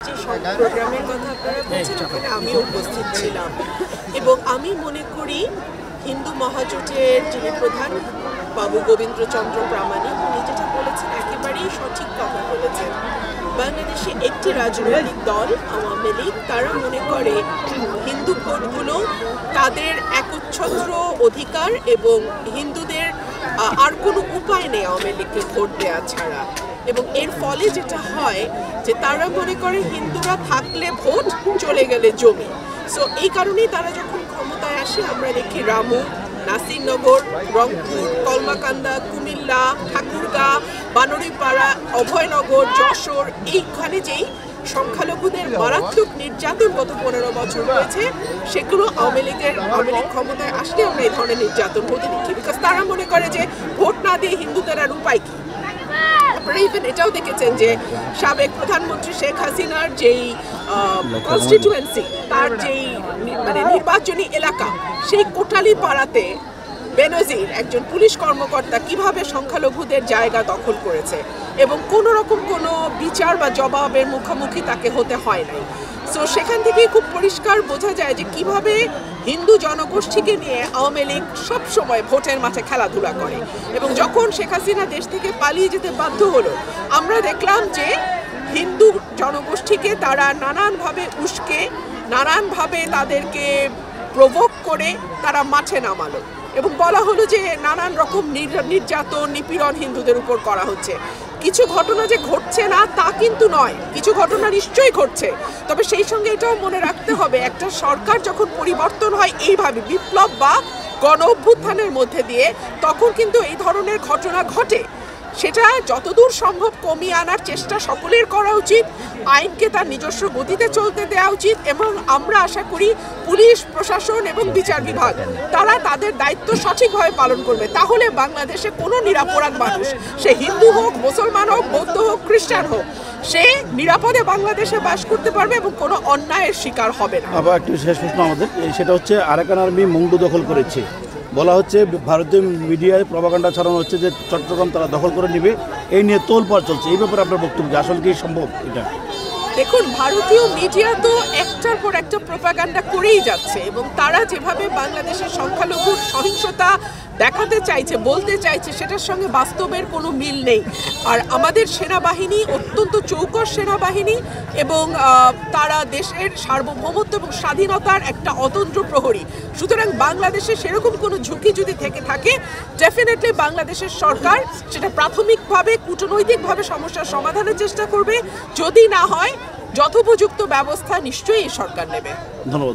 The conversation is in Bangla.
যে সব প্রোগ্রামের কথা আপনারা বলছেন ওখানে আমি উপস্থিত ছিলাম এবং আমি মনে করি হিন্দু মহাজোটের যিনি প্রধান বাবু গোবিন্দচন্দ্র প্রামাণিক উনি যেটা বলেছেন একেবারেই সঠিক কথা বলেছেন। বাংলাদেশে একটি রাজনৈতিক দল আওয়ামী লীগ তারা মনে করে হিন্দু ভোটগুলো তাদের একচ্ছত্র অধিকার এবং হিন্দুদের আর কোনো উপায় নেই আওয়ামী লীগকে ভোট দেওয়া ছাড়া। এবং এর ফলে যেটা হয় যে তারা মনে করে হিন্দুরা থাকলে ভোট চলে গেলে জমি। সো এই কারণেই তারা যখন ক্ষমতায় আসে আমরা দেখি রামু, নাসিরনগর, রংপুর, কলমাকান্দা, কুমিল্লা, ঠাকুরগাঁ, বানরিপাড়া, অভয়নগর, যশোর এইখানে যেই সংখ্যালঘুদের মারাত্মক নির্যাতন গত 15 বছর হয়েছে সেগুলো আওয়ামী লীগ ক্ষমতায় আসলে আমরা এই ধরনের নির্যাতন হতে দেখি। বিকজ তারা মনে করে যে ভোট না দিয়ে হিন্দুদের আর উপায় কি। আপনারা ইভেন এটাও দেখেছেন যে সাবেক প্রধানমন্ত্রী শেখ হাসিনার যেই কনস্টিটিউয়েন্সি তার যেই মানে নির্বাচনী এলাকা সেই কোটালী পাড়াতে বেনজির একজন পুলিশ কর্মকর্তা কিভাবে সংখ্যালঘুদের জায়গা দখল করেছে এবং কোনো রকম কোনো বিচার বা জবাবের মুখোমুখি তাকে হতে হয় নাই। সো সেখান থেকেই খুব পরিষ্কার বোঝা যায় যে কিভাবে হিন্দু জনগোষ্ঠীকে নিয়ে আওয়ামী লীগ সবসময় ভোটের মাঠে খেলাধুলা করে। এবং যখন শেখ হাসিনা দেশ থেকে পালিয়ে যেতে বাধ্য হলো আমরা দেখলাম যে হিন্দু জনগোষ্ঠীকে তারা নানানভাবে উস্কে নানানভাবে তাদেরকে প্রভোগ করে তারা মাঠে নামালো এবং বলা হলো যে নানান রকম নির্যাতন নিপীড়ন হিন্দুদের উপর করা হচ্ছে। কিছু ঘটনা যে ঘটছে না তা কিন্তু নয়, কিছু ঘটনা নিশ্চয়ই ঘটছে। তবে সেই সঙ্গে এটাও মনে রাখতে হবে একটা সরকার যখন পরিবর্তন হয় এইভাবে বিপ্লব বা গণ অভ্যুত্থানের মধ্যে দিয়ে তখন কিন্তু এই ধরনের ঘটনা ঘটে। সেটা যতদূর সম্ভব কমিয়ে আনার চেষ্টা সকলের করা উচিত, আইনকে তার নিজস্ব গতিতে চলতে দেওয়া উচিত এবং আমরা আশা করি পুলিশ প্রশাসন এবং বিচার বিভাগ তারা তাদের দায়িত্ব সঠিকভাবে পালন করবে। তাহলে বাংলাদেশে কোনো নিরপরাধ মানুষ সে হিন্দু হোক, মুসলমান হোক, বৌদ্ধ হোক, খ্রিস্টান হোক সে নিরাপদে বাংলাদেশে বাস করতে পারবে এবং কোনো অন্যায়ের শিকার হবে না। আবার একটু শেষ প্রশ্ন আমাদের, সেটা হচ্ছে আরাকান আর্মি মংডু দখল করেছে, বলা হচ্ছে ভারতীয় মিডিয়ায় প্রপাগান্ডা ছড়ানো হচ্ছে যে চট্টগ্রাম তারা দখল করে নেবে, এই নিয়ে তোলপাড় চলছে। এই ব্যাপারে আপনার বক্তব্য আসলে কি সম্ভব? এটা দেখুন, ভারতীয় মিডিয়া তো একটার পর একটা প্রপাগান্ডা করেই যাচ্ছে এবং তারা যেভাবে বাংলাদেশের সংখ্যালঘুর সহিংসতা দেখাতে চাইছে বলতে চাইছে সেটার সঙ্গে বাস্তবের কোনো মিল নেই। আর আমাদের সেনাবাহিনী অত্যন্ত চৌকস সেনাবাহিনী এবং তারা দেশের সার্বভৌমত্ব এবং স্বাধীনতার একটা অতন্ত্র প্রহরী। সুতরাং বাংলাদেশে সেরকম কোনো ঝুঁকি যদি থেকে থাকে ডেফিনেটলি বাংলাদেশের সরকার সেটা প্রাথমিকভাবে কূটনৈতিকভাবে সমস্যার সমাধানের চেষ্টা করবে, যদি না হয় যথোপযুক্ত ব্যবস্থা নিশ্চয়ই এই সরকার নেবে। ধন্যবাদ।